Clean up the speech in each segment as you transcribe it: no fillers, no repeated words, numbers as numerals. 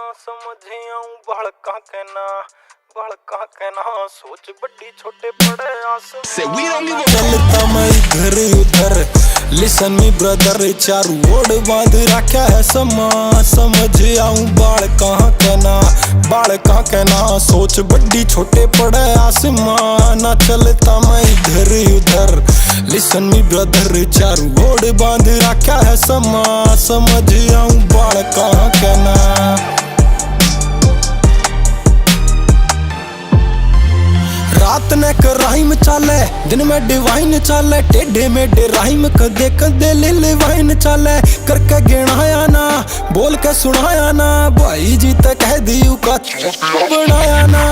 समझ आऊं भड़का के ना सोच बड़ी छोटे बड़े आसमान। चलता मैं इधर उधर लिसन मी ब्रदर चारू ओर बांध रखा है समा। समझ आऊं बाल कहाँ के ना सोच बड़ी छोटे पड़े आसमान। चलता मैं इधर उधर लिसन मी ब्रदर चारू ओर बांध रखा है समा। समझ आऊं बाल कहाँ के ना। रात ने कर राइम चाले दिन में डिवाइन चाले टेढ़े मेढ़े राइम कदे कदे ले वाइन चाले करके गिनाया ना बोल के सुनाया ना भाई जी तक कह दियो का बनाया ना।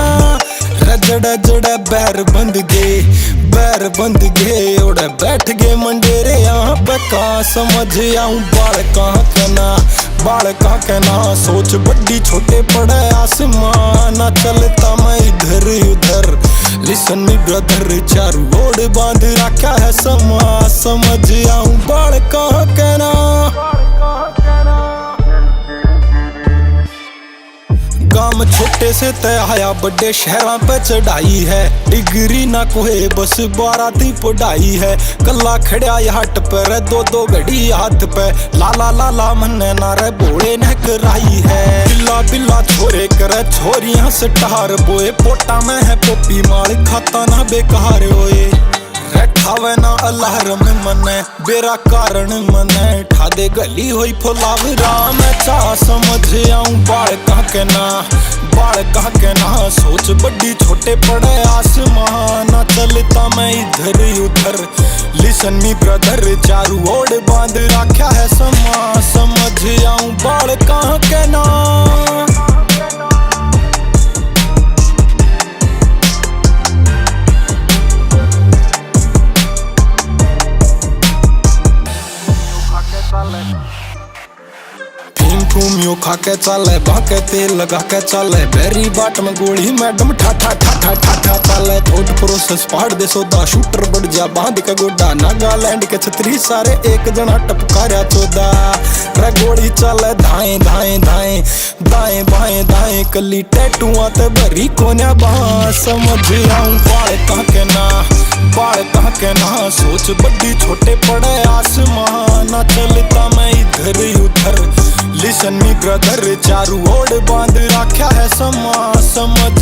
रजड़ा जड़ा बैर बंद गे ओड़े बैठ गए मंडेरे यहाँ पे कहाँ। समझ आऊं बाल कहाँ के ना सोच बड़ी छोटे पड़े आसमान। चलता मैं इधर उधर लिसन मी ब्रदर चारू ओर बांध रखा है समा। समझ आऊं बाल कहाँ के ना। काम छोटे से तय आया बड़े शहरों पे चढ़ाई है डिग्री ना कोहे बस 12 दी पढ़ाई है। कल्ला खड़ा हट पर दो घड़ी हाथ पे लाला लाला मन्ने नारे बोले न कराई है। बिल्ला छोरे करे छोरियां से टहार बोए पोटा में है पोपी माल खाता ना बेकार होए। खावे ना अल्लाह में मने बेरा कारण मने ठा दे गली हुई फुलाव राम चाह। समझ आऊं बाल कहाँ के ना सोच बड़ी छोटे पड़े आसमान। चलता मैं इधर उधर लिसन मी ब्रदर चारू ओर बांध रखा है समा। समझ आऊं बाल कहाँ के ना। फूमियो खा के चाले बाके तेल लगा के चाले बेरी बाट में गोली मैडम ठा चाले थोट प्रोसेस फाड़ दे सोदा शूटर बढ़ जा बांध के गोडा। नागालैंड के छतरी सारे एक जना टपकारा चौदा रे गोली चाले धाए दाएं कली टैटुआ ते भरी कोन्या बां। समझ आऊं बाल कहाँ के ना सोच बड़ी छोटे पड़े आसमान। चलता मैं इधर उधर लिसन मी ब्रदर चारू ओर बांध रखा है समा। समझ